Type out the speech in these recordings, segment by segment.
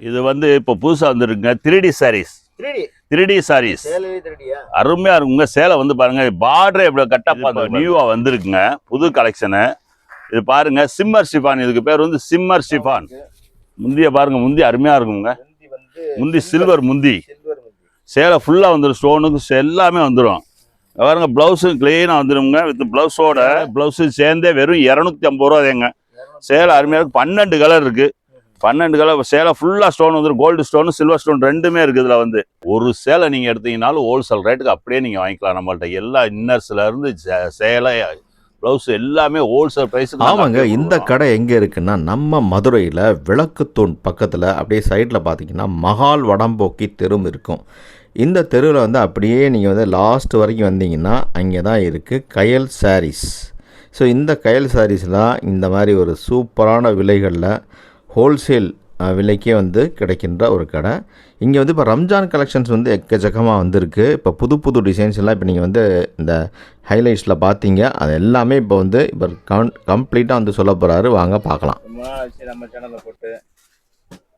இது வந்து இப்போ புதுசா வந்துருக்குங்க 3D சாரீஸ். 3D சாரீஸ் அருமையா இருக்குங்க. சேலை வந்து பாருங்க, பார்டரே இவ்வளவு கட்டப்பா நியூவா வந்திருக்குங்க, புது கலெக்ஷனு. இது பாருங்க சிம்மர் ஷிஃபான், இதுக்கு பேர் வந்து சிம்மர் ஷிஃபான். முந்திய பாருங்க, முந்தி அருமையா இருக்குங்க. முந்தி சில்வர் முந்தி, சேலை ஃபுல்லா வந்துடும், ஸ்டோனுக்கு எல்லாமே வந்துடும். பாருங்க பிளவுஸும் கிளீனா வந்துடுங்க. வித் பிளவுஸோட பிளவுஸு சேர்ந்தே வெறும் 250 ரூபா தேங்க. சேலை அருமையாக இருக்கு. 12 கலர் இருக்கு. 12 கலர் சேலை ஃபுல்லா ஸ்டோன் வந்துடும். கோல்டு ஸ்டோன் சில்வர் ஸ்டோன் ரெண்டுமே இருக்குது. இதுல வந்து ஒரு சேலை நீங்க எடுத்தீங்கன்னாலும் ஹோல்சேல் ரேட்டுக்கு அப்படியே நீங்க வாங்கிக்கலாம். நம்மள்ட்ட எல்லா இன்னர்ஸ்ல இருந்து சேலை பிளவுஸ் எல்லாமே ஹோல்சேல் பிரைஸுக்கு. ஆமாங்க, இந்த கடை எங்கே இருக்குன்னா நம்ம மதுரையில் விளக்குத்தூண் பக்கத்தில் அப்படியே சைடில் பார்த்தீங்கன்னா மகால் வடம்போக்கி தெரு இருக்கும். இந்த தெருவில் வந்து அப்படியே நீங்கள் வந்து லாஸ்ட் வரைக்கும் வந்தீங்கன்னா அங்கே தான் இருக்குது கயல் சாரீஸ். ஸோ இந்த கயல் சாரீஸ்லாம் இந்த மாதிரி ஒரு சூப்பரான விலைகளில் ஹோல்சேல் விலைக்கே வந்து கிடைக்கின்ற ஒரு கடை. இங்கே வந்து இப்போ ரம்ஜான் கலெக்ஷன்ஸ் வந்து எக்கச்சக்கமாக வந்திருக்கு. இப்போ புது புது டிசைன்ஸ் எல்லாம் இப்போ நீங்கள் வந்து இந்த ஹைலைட்ஸில் பார்த்தீங்க, அது எல்லாமே இப்போ வந்து இப்போ கம்ப்ளீட்டாக வந்து சொல்ல போகிறாரு. வாங்க பார்க்கலாம். நம்ம சேனலில் போட்டு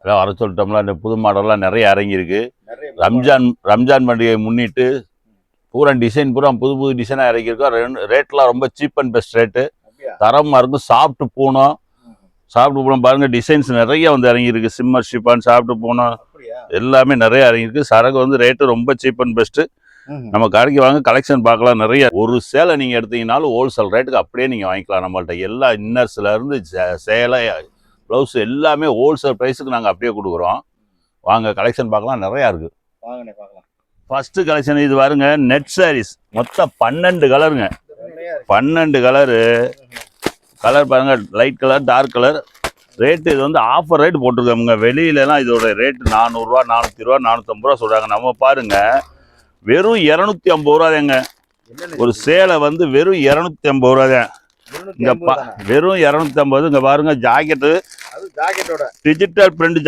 அதான் வர சொல்லிட்டோம்ல, இந்த புது மாடல்லாம் நிறைய இறங்கியிருக்கு. ரம்ஜான் பண்டிகையை முன்னிட்டு பூரா டிசைன் பூரா புது புது டிசைனாக இறங்கியிருக்கோம். ரேட்லாம் ரொம்ப சீப் அண்ட் பெஸ்ட் ரேட்டு, தரமாக இருக்கும். சாப்பிட்டு போனோம் பாருங்க, டிசைன்ஸ் நிறைய வந்து இறங்கியிருக்கு. சிம்மர் ஷிஃபான், சாப்பிட்டு போனோம், எல்லாமே நிறைய இறங்கியிருக்கு. சரக்கு வந்து ரேட்டு ரொம்ப சீப் அண்ட் பெஸ்ட்டு. நம்ம கடைக்கு வாங்க, கலெக்ஷன் பார்க்கலாம் நிறைய. ஒரு சேலை நீங்கள் எடுத்தீங்கன்னாலும் ஹோல்சேல் ரேட்டுக்கு அப்படியே நீங்கள் வாங்கிக்கலாம். நம்மள்ட்ட எல்லா இன்னர்ஸ்ல இருந்து சேலை ப்ளவுஸ் எல்லாமே ஹோல்சேல் ப்ரைஸுக்கு நாங்கள் அப்படியே கொடுக்குறோம். வாங்க கலெக்ஷன் பார்க்கலாம், நிறையா இருக்குது. ஃபஸ்ட்டு கலெக்ஷன் இது பாருங்க, நெட் சாரீஸ். மொத்தம் 12 கலருங்க. 12 கலர் பாருங்க, light colour, dark colour. Rate இது வந்து ஆஃபர் ரேட் போட்டிருக்கோமுங்க. வெளியிலலாம் இதோட ரேட்டு 400 ரூபா, 400 ரூபா, 450 ரூபா சொல்கிறாங்க. நம்ம பாருங்க வெறும் 250 ரூபா தாங்க. ஒரு சேலை வந்து வெறும் 250 ரூபா தான். இங்கே வெறும் 250. இங்கே பாருங்க ஜாக்கெட்டு, டிஜிட்டல் பிரிண்ட்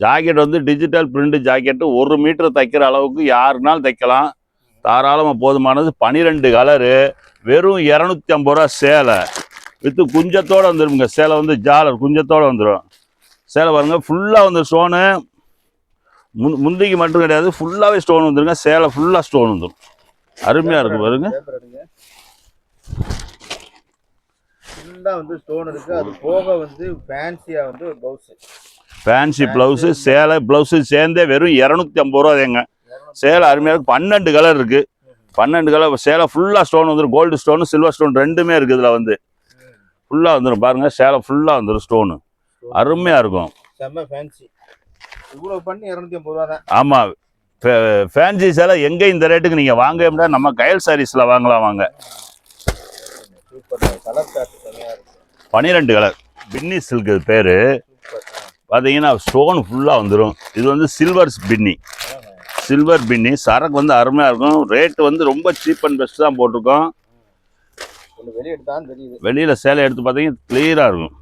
ஜாக்கெட் வந்து டிஜிட்டல் பிரிண்ட் ஜாக்கெட்டு 1 மீட்டர் தைக்கிற அளவுக்கு யாருனாலும் தைக்கலாம், தாராளமாக போதுமானது. 12 கலரு, வெறும் 250 ரூபா சேலை. வித்து குஞ்சத்தோடு வந்துடுங்க. சேலை வந்து ஜாலர் குஞ்சத்தோடு வந்துடும். சேலை பாருங்க ஃபுல்லாக வந்து ஸ்டோனு, முந்திக்கு மட்டும் கிடையாது, ஃபுல்லாகவே ஸ்டோன் வந்துருங்க. சேலை ஃபுல்லாக ஸ்டோன் வந்துடும், அருமையாக இருக்கும் பாருங்க. வந்து ஸ்டோன் இருக்கு. அது போக வந்து ஃபேன்சியா வந்து ஃபேன்சி பிளவுஸு, சேலை பிளவுஸு சேர்ந்தே வெறும் 250 ரூபா தேங்க. சேலை அருமையாக இருக்குது. 12 கலர் இருக்குது. 12 கலர் சேலை ஃபுல்லாக ஸ்டோன் வந்துடும். கோல்டு ஸ்டோனு சில்வர் ஸ்டோன் ரெண்டுமே இருக்குது. இதில் வந்து ஃபுல்லாக வந்துடும் பாருங்க. சேலை ஃபுல்லாக வந்துடும் ஸ்டோனு, அருமையாக இருக்கும். ஆமாம், ஃபேன்சி சேலை எங்கே இந்த ரேட்டுக்கு நீங்கள் வாங்க முடியாது. நம்ம கயல் சாரீஸில் வாங்கலாம். வாங்க. 12 கலர் பின்னி சில்க் பேர். பார்த்தீங்கன்னா ஸ்டோன் ஃபுல்லாக வந்துடும். இது வந்து சில்வர் பின்னி. சரக்கு வந்து அருமையாக இருக்கும். ரேட்டு வந்து ரொம்ப சீப் அண்ட் பெஸ்ட் தான் போட்டிருக்கோம். வெளியில் சேலை எடுத்து பார்த்தீங்கன்னா கிளியராக இருக்கும்.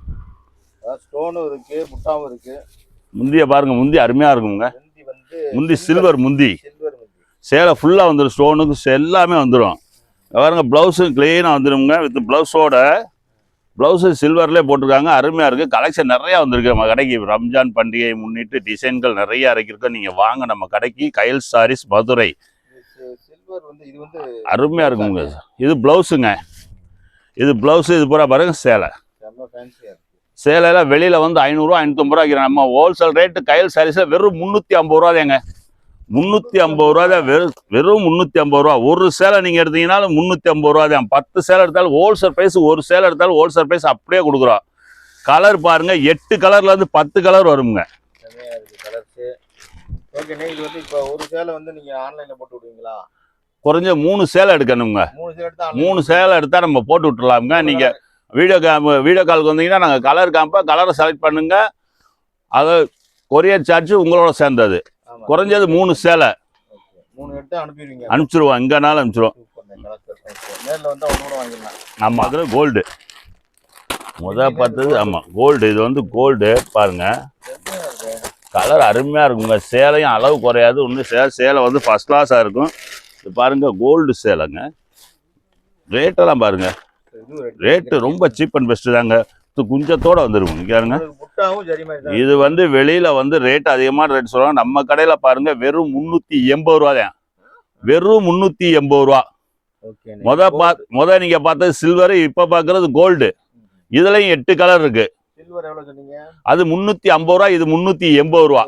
முந்திய பாருங்க, முந்தி அருமையாக இருக்குங்க. முந்தி சில்வர் முந்தி, சேலை ஃபுல்லாக வந்துடும். ஸ்டோனுக்கு எல்லாமே வந்துடும். பாருங்க ப்ளவுஸும் கிளீனாக வந்துடுங்க. வித் ப்ளவுஸோட ப்ளவுஸு சில்வர்லேயே போட்டிருக்காங்க, அருமையாக இருக்குது. கலெக்ஷன் நிறையா வந்திருக்கு நம்ம கடைக்கு. ரம்ஜான் பண்டிகையை முன்னிட்டு டிசைன்கள் நிறையா இறக்கியிருக்கோம். நீங்கள் வாங்க நம்ம கடைக்கு. கயல் சாரீஸ் மதுரை. அருமையாக இருக்குங்க. இது ப்ளவுஸுங்க. இது ப்ளவுஸு. இது பூரா பாருங்க சேலையெல்லாம் வெளியில் வந்து 500 ரூபா 550 ரூபா வைக்கிறேன். நம்ம ஹோல்சேல் ரேட்டு கயல் சாரீஸில் வெறும் 350 ரூபா தாங்க. 350 ரூபா தான். வெறும் 350 ரூபா. ஒரு சேலை நீங்கள் எடுத்தீங்கன்னாலும் 350 ரூபா தான். 10 சேலை எடுத்தாலும் ஹோல்சேல் ப்ரைஸ், ஒரு சேலை எடுத்தாலும் ஹோல்சேல் ப்ரைஸ் அப்படியே கொடுக்குறோம். கலர் பாருங்க, 8 கலர்லேருந்து 10 கலர் வருங்க. குறைஞ்ச 3 சேலை எடுக்கணுங்க. 3 சேலை எடுத்தால் நம்ம போட்டு விட்டுலாமுங்க. நீங்கள் வீடியோ காலுக்கு வந்தீங்கன்னா நாங்கள் கலர் காமிப்போம். கலரை செலக்ட் பண்ணுங்க. அதை கொரியர் சார்ஜ் உங்களோட சேர்ந்தது. குறைஞ்சது 3 சேலை அனுப்பிச்சிருவோம். எங்கனாலும் அனுப்பிச்சிருவோம். ஆமாம், அதில் கோல்டு பார்த்தது. ஆமாம், கோல்டு. இது வந்து கோல்டு பாருங்க. கலர் அருமையாக இருக்குங்க. சேலையும் அளவு குறையாது. ஒன்றும் சேலை வந்து ஃபர்ஸ்ட் கிளாஸாக இருக்கும். இது பாருங்க கோல்டு சேலைங்க. ரேட்டெல்லாம் பாருங்க, ரேட்டு ரொம்ப சீப் அண்ட் பெஸ்ட்டு தாங்க. குஞ்சத்தோடு வந்துருக்கும். பாருங்க புட்டாவும் சரி மாதிரி தான். இது வந்து வெளியில வந்து ரேட் அதிகமான ரேட் சொல்லுவாங்க. நம்ம கடையில பாருங்க வெறும் 380 ரூபா தான். வெறும் 380 ரூபா. முத நீங்க பார்த்தது சில்வர், இப்ப பாக்குறது கோல்டு. இதுலயும் 8 கலர் இருக்கு. சில்வர் எவ்வளவு சொன்னீங்க? அது 350 ரூபா, இது 380 ரூபா.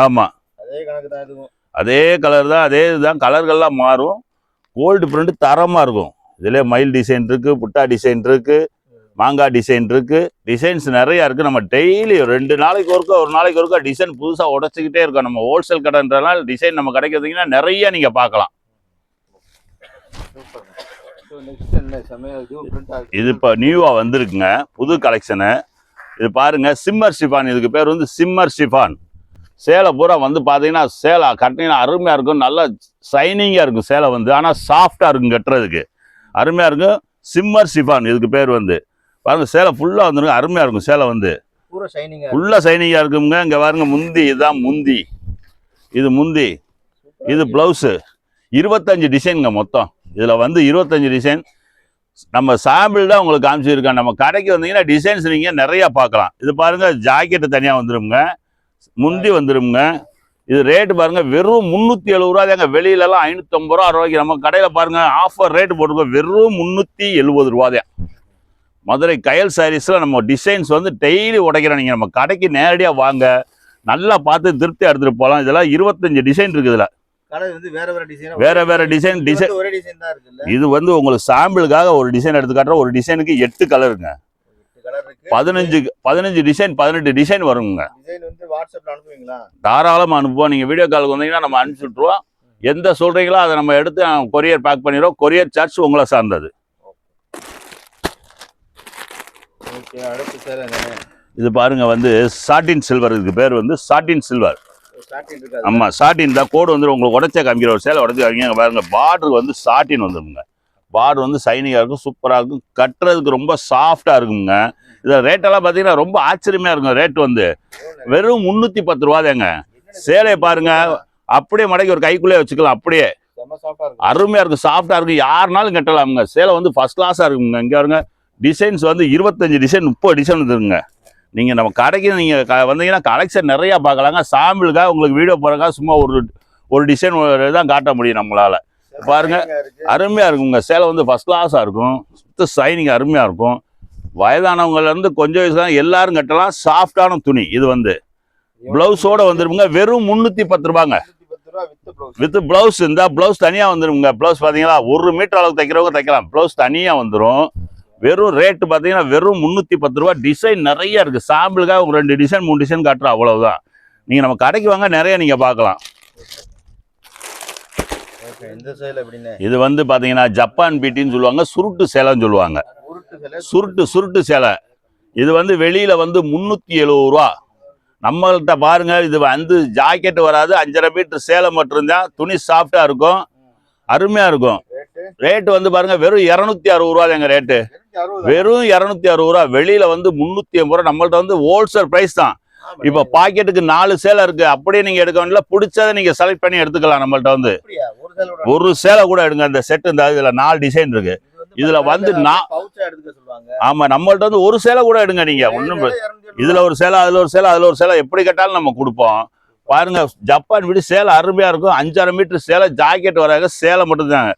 ஆமா, அதே கணக்கு தான் இதுவும். அதே கலர் தான், அதே இதுதான். கலர்கள்லாம் மாறும். கோல்டு பிரிண்ட் தரமா இருக்கும். இதுல மயில் டிசைன் இருக்கு, புட்டா டிசைன் இருக்கு, மாங்காய் டிசைன் இருக்கு. டிசைன்ஸ் நிறைய இருக்கு. நம்ம டெய்லி 2 நாளைக்கு ஒருக்கா, ஒரு நாளைக்கு ஒருக்கா டிசைன் புதுசா உடைச்சுக்கிட்டே இருக்கோம். நம்ம ஹோல்சேல் கடைன்றதுனால டிசைன் நம்ம கிடைக்கிறதுங்கன்னா நிறைய நீங்க பார்க்கலாம். இது இப்போ நியூவா வந்திருக்குங்க, புது கலெக்ஷனு. இது பாருங்க, சிம்மர் ஷிஃபான். இதுக்கு பேர் வந்து சிம்மர் ஷிஃபான். சேலை பூரா வந்து பார்த்தீங்கன்னா சேலை கட்டினீங்கன்னா அருமையாக இருக்கும். நல்லா ஷைனிங்காக இருக்கும் சேலை வந்து. ஆனால் சாஃப்டாக இருக்கும், கட்டுறதுக்கு அருமையாக இருக்கும். சிம்மர் ஷிஃபான் இதுக்கு பேர் வந்து. பாருங்க, சேலை ஃபுல்லாக வந்துருங்க, அருமையாக இருக்கும். சேலை வந்து ஃபுல்லாக ஷைனிங்காக இருக்குங்க. இங்கே பாருங்க, முந்தி இதுதான் முந்தி. இது முந்தி, இது ப்ளவுஸு. 25 டிசைனுங்க மொத்தம். இதில் வந்து 25 டிசைன். நம்ம சாம்பிள் தான் உங்களுக்கு காமிச்சிருக்கோம். நம்ம கடைக்கு வந்தீங்கன்னா டிசைன்ஸ் நீங்கள் நிறையா பார்க்கலாம். இது பாருங்கள், ஜாக்கெட்டு தனியாக வந்துருங்க, முந்தி வந்துருங்க. இது ரேட்டு பாருங்கள், வெறும் 370 ரூபா தாங்க. வெளியிலலாம் 550 ரூபா ரூபாய்க்கு. நம்ம கடையில் பாருங்கள் ஆஃபர் ரேட்டு போட்டுருக்கோம், வெறும் 370 ரூபா தான். மதுரை கயல் சாரீஸில் நம்ம டிசைன்ஸ் வந்து டெய்லி உடைக்கிறோம். நீங்கள் நம்ம கடைக்கு நேரடியாக வாங்க, நல்லா பார்த்து திருப்தியாக எடுத்துகிட்டு போகலாம். இதெல்லாம் 25 டிசைன் இருக்குது. இதில் வேற வேற டிசைன். இது வந்து உங்களுக்கு சாம்பிளுக்காக ஒரு டிசைன் எடுத்து காட்டுறோம். ஒரு டிசைனுக்கு 8 கலருங்க. 15 டிசைன், 18 டிசைன் வருங்க. தாராளமாக அனுப்புவோம். நீங்கள் வீடியோ காலுக்கு வந்தீங்கன்னா நம்ம அனுப்பிச்சு விட்ருவோம். எந்த சொல்றீங்களோ அதை நம்ம எடுத்து கொரியர் பேக் பண்ணிடுவோம். கொரியர் சார்ஜ் உங்களை சார்ந்தது. இது பாருங்க, வந்து சாட்டின் சில்வர். இதுக்கு பேர் வந்து சாட்டின் சில்வர். ஆமா, சாட்டின் தான். கோடு வந்து உங்களுக்கு உடச்சா காமிக்கிற ஒரு சேலை உடச்சி காமிக்க பாருங்க. பார்டர் வந்து சாட்டின் வந்துருங்க. பார்டர் வந்து சைனிங்காக இருக்கும், சூப்பராக இருக்கும். கட்டுறதுக்கு ரொம்ப சாஃப்டாக இருக்குங்க. இதில் ரேட்டெல்லாம் பார்த்தீங்கன்னா ரொம்ப ஆச்சரியமாக இருக்கும். ரேட் வந்து வெறும் 310 ரூபா தாங்க. சேலையை பாருங்க, அப்படியே மடக்கி ஒரு கைக்குள்ளே வச்சுக்கலாம். அப்படியே அருமையாக இருக்கும், சாஃப்டாக இருக்கும். யாருனாலும் கட்டலாமுங்க. சேலை வந்து ஃபர்ஸ்ட் கிளாஸாக இருக்குங்க. இங்கே பாருங்க, டிசைன்ஸ் வந்து 25 டிசைன், 30 டிசைன் வந்துருங்க. நீங்கள் நம்ம கடைக்கு நீங்கள் வந்தீங்கன்னா கலெக்ஷன் நிறையா பார்க்கலாங்க. சாம்பிளுக்காக உங்களுக்கு வீடியோ போகிறக்காக சும்மா ஒரு டிசைன் தான் காட்ட முடியும் நம்மளால். பாருங்க, அருமையாக இருக்குங்க. சேலை வந்து ஃபர்ஸ்ட் கிளாஸாக இருக்கும், சுத்த ஷைனிங் அருமையாக இருக்கும். வயதானவங்கலேருந்து கொஞ்சம் வயசு தான் எல்லாரும் கட்டலாம். சாஃப்டான துணி. இது வந்து ப்ளவுஸோட வந்துருங்க. வெறும் 310 ரூபாங்க. வித் ப்ளவுஸ் இருந்தால் ப்ளவுஸ் தனியாக வந்துருங்க. ப்ளவுஸ் பார்த்தீங்களா, 1 மீட்டர் அளவுக்கு தைக்கிறவங்க தைக்கலாம். ப்ளவுஸ் தனியாக வந்துடும். வெறும் ரேட்டு பார்த்தீங்கன்னா வெறும் 310 ரூபா. டிசைன் நிறைய இருக்குது. சாம்பிளுக்காக ஒரு 2 டிசைன் 3 டிசைன் காட்டுறோம், அவ்வளவுதான். நீங்கள் நம்ம கடைக்கு வாங்க, நிறைய நீங்கள் பார்க்கலாம். இது வந்து பார்த்தீங்கன்னா ஜப்பான் பீட்டின்னு சொல்லுவாங்க, சுருட்டு சேலைன்னு சொல்லுவாங்க. சுருட்டு சேலை. இது வந்து வெளியில் வந்து 370 ரூபா. நம்மள்கிட்ட பாருங்க, இது வந்து ஜாக்கெட் வராது, 5.5 மீட்டர் சேலை மட்டும்தான். துணி சாஃப்டாக இருக்கும், அருமையாக இருக்கும். ரேட்டு வந்து பாருங்க, வெறும் 260 ரூபா தாங்க ரேட்டு. வெறும் 260 ரூபா. வெளியில வந்து 380 ரூபா. நம்மள்ட்ட வந்து ஹோல்சேல் பிரைஸ் தான். இப்ப பாக்கெட்டுக்கு 4 சேலை இருக்கு. அப்படியே நீங்க எடுக்க வேண்டிய பிடிச்சதை நீங்க செலக்ட் பண்ணி எடுத்துக்கலாம். நம்மள்ட்ட வந்து ஒரு சேலை கூட எடுங்க. இந்த செட் இந்த இதுல 4 டிசைன் இருக்கு. இதுல வந்து ஆமா, நம்மள்ட்ட வந்து ஒரு சேலை கூட எடுங்க நீங்க. ஒண்ணும் இதுல ஒரு சேலை, அதுல ஒரு சேலை, அதுல ஒரு சேலை, எப்படி கேட்டாலும் நம்ம கொடுப்போம். பாருங்க, ஜப்பான் வீடு சேலை அருமையா இருக்கும். 5.5 மீட்டர் சேலை, ஜாக்கெட் வராங்க, சேலை மட்டும்தாங்க.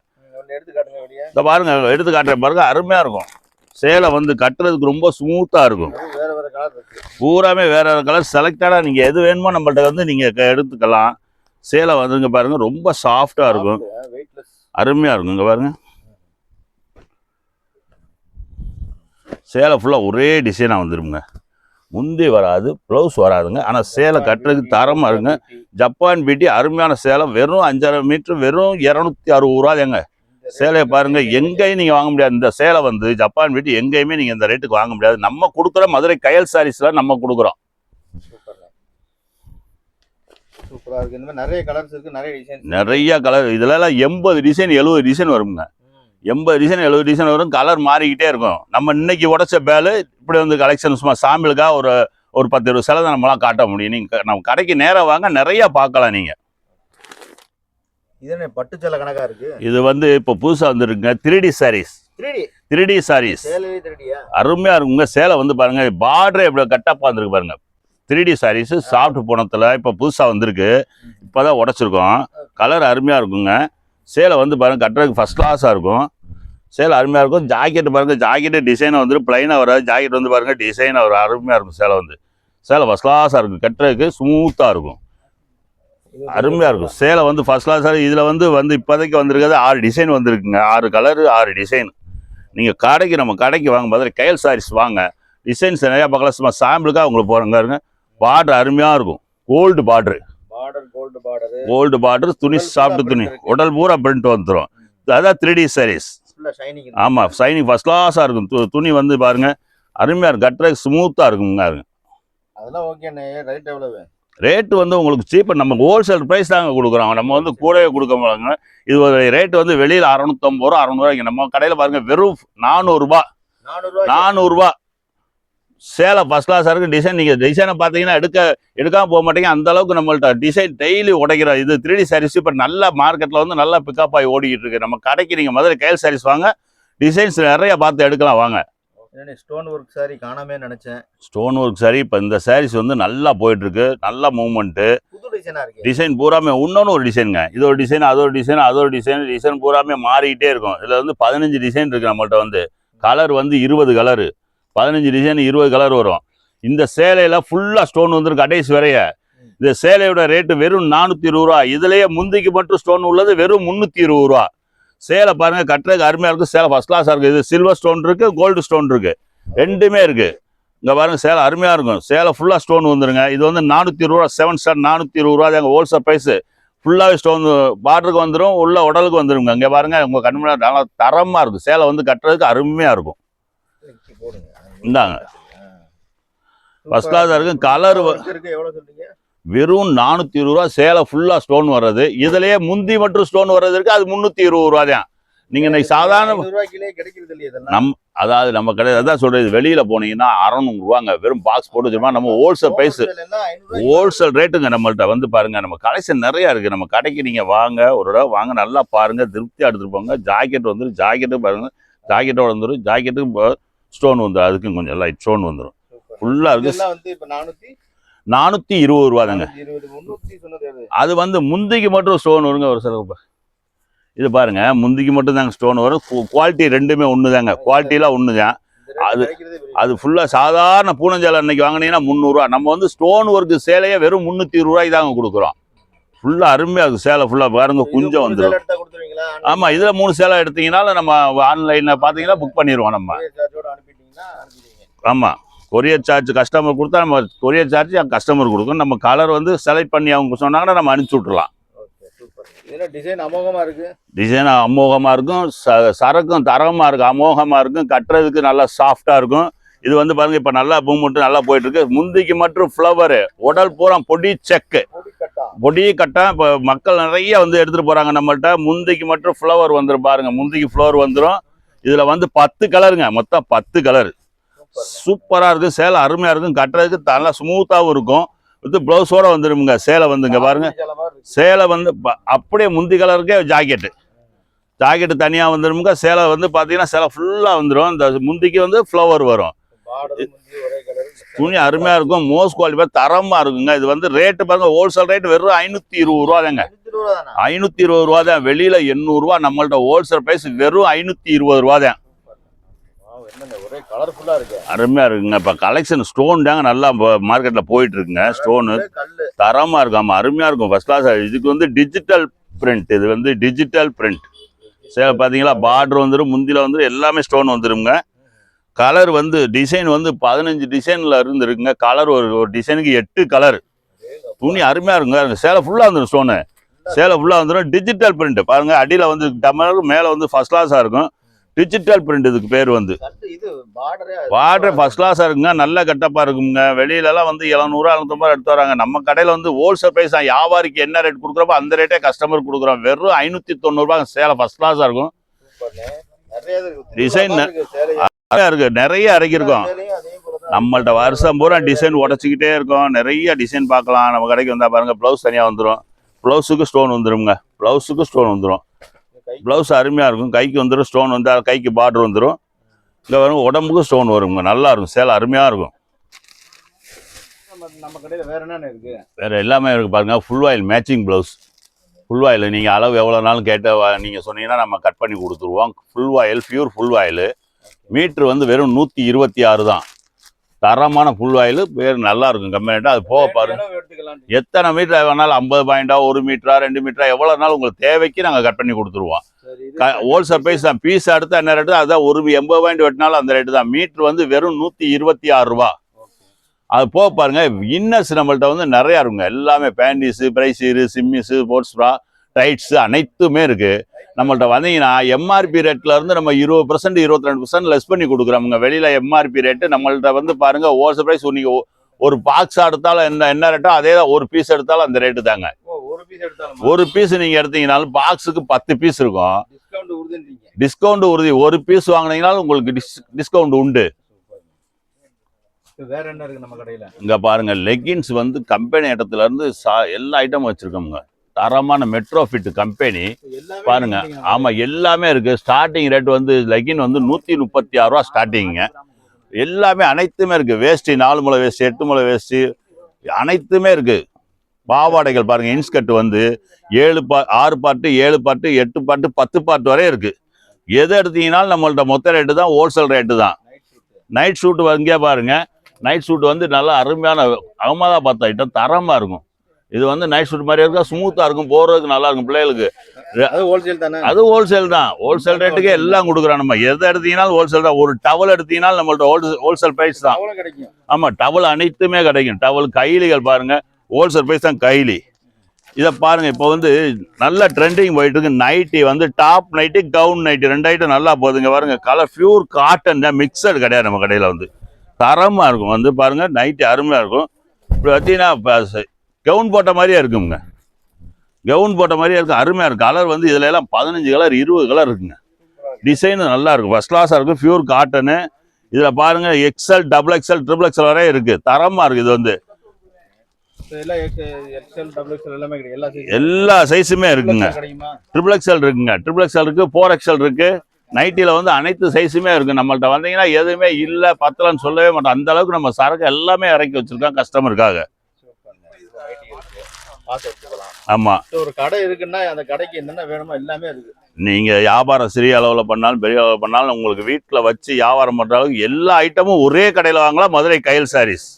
இந்த பாருங்க, எடுத்து காட்டுறேன் பாருங்க, அருமையா இருக்கும். சேலை வந்து கட்டுறதுக்கு ரொம்ப ஸ்மூத்தா இருக்கும். பூராமே வேற வேற கலர் செலக்டடா நீங்க எது வேணுமோ நம்மள்ட்ட வந்து நீங்க எடுத்துக்கலாம். சேலை வந்துங்க பாருங்க, ரொம்ப சாஃப்டா இருக்கும், அருமையா இருக்கும். இங்க பாருங்க, சேலை ஃபுல்லா ஒரே டிசைனா வந்துருங்க. முந்தி வராது, ப்ளவுஸ் வராதுங்க. ஆனால் சேலை கட்டுறதுக்கு தரமாக இருக்குங்க. ஜப்பான் பீட்டி அருமையான சேலை. வெறும் 5.5 மீட்டர், வெறும் 260 ரூபா தாங்க. சேலையை பாருங்க, எங்கேயும் நீங்கள் வாங்க முடியாது. இந்த சேலை வந்து ஜப்பான் பீட்டி எங்கேயுமே நீங்கள் இந்த ரேட்டுக்கு வாங்க முடியாது. நம்ம கொடுக்குற மதுரை கயல் சாரீஸ்ல நம்ம கொடுக்குறோம். சூப்பராக இருக்கு. இந்த மாதிரி நிறைய கலர்ஸ் இருக்கு, நிறைய டிசைன், நிறைய கலர். இதெல்லாம் 80 டிசைன் 70 டிசைன் வருங்க. 80 டிசைன் 70 டிசைன் வரும். கலர் மாறிக்கிட்டே இருக்கும். நம்ம இன்னைக்கு உடச்ச பேலு இப்படி வந்து கலெக்ஷன் சும்மா சாம்பிளுக்காக ஒரு 10-20 சேலை தான் நம்மளாம் காட்ட முடியும். நீங்கள் நம்ம கடைக்கு நேராக வாங்க, நிறைய பார்க்கலாம். நீங்கள் இது பட்டு சேலை கணக்கா இருக்கு. இது வந்து இப்போ புதுசாக வந்துருக்குங்க 3D சாரீஸ். 3D சாரீஸ் அருமையாக இருக்குங்க. சேலை வந்து பாருங்க, பார்டரே இப்படி கட்டப்பா வந்துருக்கு பாருங்க. 3D சாரீஸ் சாஃப்ட் பூனத்தில் இப்போ புதுசாக வந்திருக்கு. இப்போ தான் உடச்சிருக்கோம். கலர் அருமையாக இருக்குங்க. சேலை வந்து பாருங்கள் கட்டுறதுக்கு ஃபஸ்ட் கிளாஸாக இருக்கும். சேலை அருமையாக இருக்கும். ஜாக்கெட்டு பாருங்கள், ஜாக்கெட்டு டிசைனாக வந்துடும், ப்ளைனாக வராது. ஜாக்கெட் வந்து பாருங்கள் டிசைனாக வரும், அருமையாக இருக்கும். சேலை வந்து சேலை ஃபஸ்ட் கிளாஸாக இருக்கும். கட்டுறதுக்கு ஸ்மூத்தாக இருக்கும், அருமையாக இருக்கும். சேலை வந்து ஃபஸ்ட் கிளாஸாக. இதில் வந்து இப்போதைக்கு வந்திருக்கிறது 6 டிசைன் வந்திருக்குங்க. 6 கலரு 6 டிசைன். நீங்கள் நம்ம கடைக்கு வாங்க மாதிரி கையல் சாரீஸ் வாங்க. டிசைன்ஸ் நிறையா பார்க்கலாம். சும்மா சாம்பிளுக்காக உங்களுக்கு போகிறங்க. பார்டர் அருமையாக இருக்கும். கோல்டு பார்டர் துணி சாப்பிட்டு துணி உடல் பூரா பிரிண்ட் வந்துடும். அதான் 3D சாரீஸ். ஆமாம், ஷைனிங் ஃபர்ஸ்ட் கிளாஸாக இருக்கும். துணி வந்து பாருங்க அருமையாக இருக்கும். கட்டுறதுக்கு ஸ்மூத்தாக இருக்குங்க. அதெல்லாம் ஓகேண்ணே. ரேட் எவ்வளவு? ரேட்டு வந்து உங்களுக்கு சீப்பாக நம்ம ஹோல்சேல் ப்ரைஸ் தாங்க கொடுக்குறோம். நம்ம வந்து கூடவே கொடுக்க முடியாங்க. இது ஒரு ரேட்டு வந்து வெளியில் 650 ரூபா 600 நம்ம கடையில் பாருங்கள் வெறும் 400 ரூபா. 400 ரூபா. சேலை ஃபர்ஸ்ட் கிளாஸாக இருக்குது. டிசைன் நீங்கள் டிசைனை பார்த்தீங்கன்னா எடுக்காமல் போக மாட்டீங்க. அந்த அளவுக்கு நம்மள்ட்ட டிசைன் டெய்லி உடைக்கிற இது 3D சாரீஸ் இப்போ நல்ல மார்க்கெட்டில் வந்து நல்லா பிக்கப் ஆகி ஓடிக்கிட்டு இருக்கு. நம்ம கடைக்கு நீங்கள் முதல்ல கையல் சாரீஸ் வாங்க. டிசைன்ஸ் நிறைய பார்த்து எடுக்கலாம் வாங்க. ஸ்டோன் ஒர்க் சாரி காணாமே நினைச்சேன். ஸ்டோன் ஒர்க் சாரி இப்போ இந்த சாரீஸ் வந்து நல்லா போயிட்டு இருக்கு. நல்ல மூவ்மெண்ட்டு. டிசைன் பூராமே இன்னொன்று ஒரு டிசைனுங்க. இது ஒரு டிசைன், அது ஒரு டிசைன், அது ஒரு டிசைன் பூராமே மாறிக்கிட்டே இருக்கும். இதில் வந்து 15 டிசைன் இருக்குது நம்மள்ட்ட. வந்து கலர் வந்து 20 கலரு, 15 டிசைன் 20 கலர் வரும். இந்த சேலையில் ஃபுல்லாக ஸ்டோன் வந்துருக்கு கடைசி வரைய. இந்த சேலையோட ரேட்டு வெறும் 420 ரூபா. இதுலேயே முந்திக்கு மட்டும் ஸ்டோன் உள்ளது வெறும் 320 ரூபா. சேலை பாருங்கள் கட்டுறதுக்கு அருமையாக இருக்குது. சேலை ஃபஸ்ட் கிளாஸாக இருக்குது. இது சில்வர் ஸ்டோன் இருக்குது, கோல்டு ஸ்டோன் இருக்குது, ரெண்டுமே இருக்குது. இங்கே பாருங்கள் சேலை அருமையாக இருக்கும். சேலை ஃபுல்லாக ஸ்டோன் வந்துருங்க. இது வந்து 420 ரூபா. 7 ஸ்டார் 420 ரூபா தாங்க ஹோல்சேல் ப்ரைஸு. ஃபுல்லாகவே ஸ்டோன் பார்டருக்கு வந்துடும், உள்ள உடலுக்கு வந்துடுங்க. இங்கே பாருங்கள் உங்கள் கண் முன்னாடி நல்லா தரமாக இருக்கும். சேலை வந்து கட்டுறதுக்கு அருமையாக இருக்கும். இந்தாங்க ஃபர்ஸ்ட் கிளாஸாக இருக்கும். கலர் வெறும் 420 ரூபா. சேலை ஃபுல்லாக ஸ்டோன் வர்றது. இதுலேயே முந்தி மட்டும் ஸ்டோன் வர்றது இருக்குது. அது 320 ரூபா தான். நீங்கள் இன்னைக்கு சாதாரண அதாவது நம்ம கடை அதான் சொல்கிறது. வெளியில் போனீங்கன்னா 600 ரூபாங்க. வெறும் பாக்ஸ் போட்டு வச்சுருப்பா. நம்ம ஹோல்சேல் ப்ரைஸு, ஹோல்சேல் ரேட்டுங்க. நம்மள்ட்ட வந்து பாருங்கள் நம்ம கலெக்ஷன் நிறையா இருக்குது. நம்ம கடைக்கு நீங்கள் வாங்க, ஒரு தடவை வாங்க, நல்லா பாருங்கள், திருப்தியாக எடுத்துகிட்டு போங்க. ஜாக்கெட் வந்துடும், ஜாக்கெட்டும் பாருங்கள் ஜாக்கெட்டோட வந்துடும். ஜாக்கெட்டுக்கு ஸ்டோன் வந்துடும், அதுக்கும் கொஞ்சம் லைட் ஸ்டோன் வந்துடும். ஃபுல்லாக இருக்குது. 420 ரூபா தாங்க. அது வந்து முந்திக்கு மட்டும் ஸ்டோன் வருங்க. ஒரு சில இது பாருங்க முந்திக்கு மட்டும் தாங்க ஸ்டோன் வரும். குவாலிட்டி ரெண்டுமே ஒன்று தாங்க. குவாலிட்டிலாம் ஒன்று தான். அது ஃபுல்லாக சாதாரண பூனஞ்சாலை அன்னைக்கு வாங்கினீங்கன்னா 300 ரூபா. நம்ம வந்து ஸ்டோன் ஒர்க்கு சேலையை வெறும் 320 ரூபாய்க்கு தாங்க கொடுக்குறோம். ஃபுல்லாக அருமையாக இருக்குது. சேலை ஃபுல்லாக பாருங்க குஞ்சம் வந்துடும். ஆமாம், இதில் 3 சேலை எடுத்தீங்கன்னாலும் நம்ம ஆன்லைனில் பார்த்தீங்கன்னா புக் பண்ணிடுவோம் நம்ம. ஆமாம், கொரியர் சார்ஜ் கஸ்டமர் கொடுத்தா நம்ம கொரியர் சார்ஜ் கஸ்டமர் கொடுக்கும். நம்ம கலர் வந்து செலக்ட் பண்ணி அவங்க சொன்னாங்கன்னா நம்ம அனுப்பிச்சி விட்றலாம். டிசைன் அமோகமாக இருக்குது. டிசைன் அமோகமாக இருக்கும். சரக்கும் தரமாக இருக்கும், அமோகமாக இருக்கும். கட்டுறதுக்கு நல்லா சாஃப்டாக இருக்கும். இது வந்து பாருங்க இப்போ நல்லா மூவ்மெண்ட் நல்லா போயிட்டு இருக்கு. முந்திக்கு மட்டும் ஃப்ளவரு, உடல் பூரா பொடி செக்கு, பொடி கட்டா. இப்போ மக்கள் நிறைய வந்து எடுத்துகிட்டு போகிறாங்க நம்மள்ட்ட. முந்திக்கு மட்டும் ஃப்ளவர் வந்துடும் பாருங்க. முந்திக்கு ஃப்ளவர் வந்துடும். இதில் வந்து 10 கலருங்க. மொத்தம் 10 கலர். சூப்பராக இருக்கும். சேலை அருமையாக இருக்கும். கட்டுறதுக்கு நல்லா ஸ்மூத்தாகவும் இருக்கும். வித் ப்ளவுஸோட வந்துடுங்க. சேலை வந்துங்க பாருங்க. சேலை வந்து அப்படியே முந்தி கலருக்கே ஜாக்கெட்டு தனியாக வந்துடுங்க. சேலை வந்து பார்த்தீங்கன்னா சேலை ஃபுல்லாக வந்துடும். இந்த முந்திக்கு வந்து ஃப்ளவர் வரும். துணி அருமையாக இருக்கும். மோஸ்ட் குவாலிட்டி தரமாக இருக்குங்க. இது வந்து ரேட்டு பாருங்க ஹோல்சேல் ரேட் வெறும் 520 ரூபா தாங்க. 520 ரூபா தான். வெளியில் 800 ரூபா. நம்மள்ட்ட ஹோல்சேல் ப்ரைஸ் வெறும் 520 ரூபா தான். அருமையா இருக்குங்க. இப்ப கலெக்ஷன் ஸ்டோன் தாங்க நல்லா மார்க்கெட்ல போயிட்டு இருக்குங்க. ஸ்டோனு தரமா இருக்கும். ஆமா, அருமையா இருக்கும். First class. இதுக்கு வந்து டிஜிட்டல் பிரிண்ட். இது வந்து டிஜிட்டல் பிரிண்ட். சேவை பாத்தீங்களா, பார்டர் வந்துடும், முந்தில வந்துடும், எல்லாமே ஸ்டோன் வந்துருங்க. கலர் வந்து டிசைன் வந்து 15 டிசைன்ல இருந்து இருக்குங்க. கலர் ஒரு டிசைனுக்கு 8 கலர். துணி அருமையா இருக்குங்க. சேலை ஃபுல்லா வந்துடும் ஸ்டோனு. சேலை ஃபுல்லா வந்துடும். டிஜிட்டல் பிரிண்ட் பாருங்க. அடியில வந்து டமர், மேல வந்து ஃபர்ஸ்ட் கிளாஸா இருக்கும். டிஜிட்டல் பிரிண்ட் இதுக்கு பேர் வந்து. பார்டர் ஃபர்ஸ்ட் கிளாஸா இருக்குங்க. நல்ல கட்டப்பா இருக்குங்க. வெளியிலலாம் வந்து 700 750 எடுத்து வராங்க. நம்ம கடையில் வந்து ஹோல்சேல் ப்ரைஸ் தான். வியாபாரிக்கு என்ன ரேட் கொடுக்குறப்போ அந்த ரேட்டே கஸ்டமர் கொடுக்குறோம். வெறும் 590 ரூபாய். சேலை ஃபர்ஸ்ட் கிளாஸா இருக்கும். டிசைன் இருக்கு, நிறைய இறக்கிருக்கோம். நம்மள்ட்ட வருஷம் பூரா டிசைன் உடச்சிக்கிட்டே இருக்கோம். நிறைய டிசைன் பார்க்கலாம். நம்ம கடைக்கு வந்தால் பாருங்க. ப்ளவுஸ் தனியாக வந்துடும். ப்ளவுஸுக்கு ஸ்டோன் வந்துடுங்க. ப்ளவுஸுக்கு ஸ்டோன் வந்துடும். ப்ளவுஸ் அருமையாக இருக்கும். கைக்கு வந்துடும் ஸ்டோன் வந்து, கைக்கு பார்டர் வந்துடும். இங்கே வரும் உடம்புக்கும் ஸ்டோன் வருங்க. நல்லா இருக்கும். சேலை அருமையாக இருக்கும். நம்ம கடையில வேற என்னென்ன இருக்கு? வேறு எல்லாமே இருக்குது பாருங்க. Full oil matching blouse. Full oil நீங்கள் அளவு எவ்வளோ நாளும் கேட்ட நீங்கள் சொன்னீங்கன்னா நம்ம கட் பண்ணி கொடுத்துருவோம். Full oil, pure full oil. Metre வந்து வெறும் 126 தான். தரமான ஃபுல் ஆயில், வேறு நல்லா இருக்கும் கம்பெனிட்டாக. அது போக பாருங்க, எத்தனை மீட்டர் வேணாலும் 50 பாயிண்டா, 1 மீட்டரா, 2 மீட்டரா, எவ்வளோ நாளும் உங்களுக்கு தேவைக்கு நாங்கள் கட் பண்ணி கொடுத்துருவோம். ஹோல்சேல் ப்ரைஸ் தான். பீஸ் அடுத்து என்ன ரேட்டு அதுதான். ஒரு 80 பாயிண்ட் வெட்டினாலும் அந்த ரேட்டு தான். மீட்ரு வந்து வெறும் 126 ரூபா. அது போக பாருங்க, இன்னர்ஸ் நம்மள்ட்ட வந்து நிறையா இருக்குங்க. எல்லாமே பேண்டிஸு, பிரைஸீரு, சிம்மிஸு, ஸ்போர்ட்ஸ் ப்ரா, டைட்ஸு அனைத்துமே இருக்குது. நம்மள்ட்ட வந்தீங்கன்னா எம்ஆர்பி ரேட்டில் இருந்து நம்ம 20%, 22% லெஸ் பண்ணி கொடுக்குறோமுங்க. வெளியில் எம்ஆர்பி ரேட்டு நம்மள்ட்ட வந்து பாருங்கள் ஹோல்சேல் ப்ரைஸ். நீங்கள் ஒரு பாக்ஸ் எடுத்தாலும் என்ன ரேட்டோ அதே தான். ஒரு பீஸ் எடுத்தாலும் அந்த ரேட்டு தாங்க. ஒரு பீஸ் நீங்கள் எடுத்தீங்கனாலும் பாக்ஸுக்கு 10 பீஸ் இருக்கும். டிஸ்கவுண்ட் உறுதி. ஒரு பீஸ் வாங்கினீங்கனாலும் உங்களுக்கு டிஸ்கவுண்ட் உண்டு. வேற என்ன இருக்கு நம்ம கடையில? இங்க பாருங்க, லெகின்ஸ் வந்து கம்பெனி இடத்துல இருந்து எல்லா ஐட்டமும் வச்சிருக்கோமுங்க. தரமான மெட்ரோ ஃபிட் கம்பெனி பாருங்க. ஆமா, எல்லாமே இருக்கு. ஸ்டார்டிங் ரேட் வந்து லெகின் வந்து 136 ரூபா ஸ்டார்டிங்க. எல்லாமே அனைத்துமே இருக்கு. வேஷ்டி 4 முளை வேஷ்டி, 8 முளை வேஷ்டி அனைத்துமே இருக்கு. பாவாடைகள் பாருங்க, இன்ஸ்கர்ட் வந்து 6 பாட்டு, 7 பாட்டு, 8 பாட்டு, 10 பாட்டு வரை இருக்கு. எது எடுத்தீங்கன்னாலும் நம்மள்ட்ட மொத்த ரேட்டு தான், ஹோல்சேல் ரேட்டு தான். நைட் ஷூட் இங்கே பாருங்க. நைட் ஷூட் வந்து நல்லா அருமையான அகமதாபாத் ஐட்டம், தரமாக இருக்கும். இது வந்து நைட் ஷூட் மாதிரி இருக்கா, ஸ்மூத்தாக இருக்கும், போடுறதுக்கு நல்லா இருக்கும் பிள்ளைகளுக்கு. அது ஹோல்சேல் தானே? அது ஹோல்சேல் தான். ஹோல்சேல் ரேட்டுக்கே எல்லாம் கொடுக்குறோம் நம்ம. எதை எடுத்தீங்கன்னாலும் ஹோல்சேல் தான். ஒரு டவல் எடுத்தீங்கன்னாலும் நம்மள்ட்ட ஹோல்சேல் ப்ரைஸ் தான். ஆமாம், டவல் அனைத்துமே கிடைக்கும். டவல் கைலிகள் பாருங்க, ஹோல்சேல் ப்ரைஸ் தான் கைலி. இதை பாருங்க, இப்போ வந்து நல்ல ட்ரெண்டிங் போயிட்டு இருக்கு. நைட்டி வந்து top nighty, gown nighty 2 item நல்லா போகுதுங்க. பாருங்க, கலர் பியூர் காட்டன் தான், மிக்சடு கிடையாது நம்ம கடையில். வந்து தரமாக இருக்கும். வந்து பாருங்க, நைட்டி அருமையாக இருக்கும். இப்படி பார்த்தீங்கன்னா கவுன் போட்ட மாதிரியே இருக்குங்க. கவுன் போட்ட மாதிரியே இருக்கும், அருமையாக இருக்கும். கலர் வந்து இதில் எல்லாம் 15 கலர், 20 கலர் இருக்குங்க. டிசைனும் நல்லா இருக்கும், ஃபர்ஸ்ட் கிளாஸாக இருக்கும். Pure cotton. இதில் பாருங்க, XL, XXL, XXL வரை இருக்கு. தரமாக இருக்குது. இது வந்து எல்லா சைஸுமே இருக்குங்க. XXL இருக்குங்க, XXL இருக்கு, 4XL இருக்கு. நைட்டில வந்து அனைத்து சைஸுமே இருக்கு. நம்மள்ட்ட வந்தீங்கன்னா எதுவுமே இல்லை பத்தலன்னு சொல்லவே மாட்டோம். அந்த அளவுக்கு நம்ம சரக்கு எல்லாமே இறக்கி வச்சிருக்கோம் கஸ்டமருக்காக. ஆமா, ஒரு கடை இருக்குன்னா அந்த கடைக்கு என்னென்ன வேணுமோ எல்லாமே இருக்கு. நீங்க வியாபாரம் சிறிய அளவுல பண்ணாலும் பெரிய அளவுல பண்ணாலும் உங்களுக்கு வீட்டுல வச்சு வியாபாரம் பண்ற அளவுக்கு எல்லா ஐட்டமும் ஒரே கடையில வாங்கலாம். மதுரை கயல் சாரீஸ்.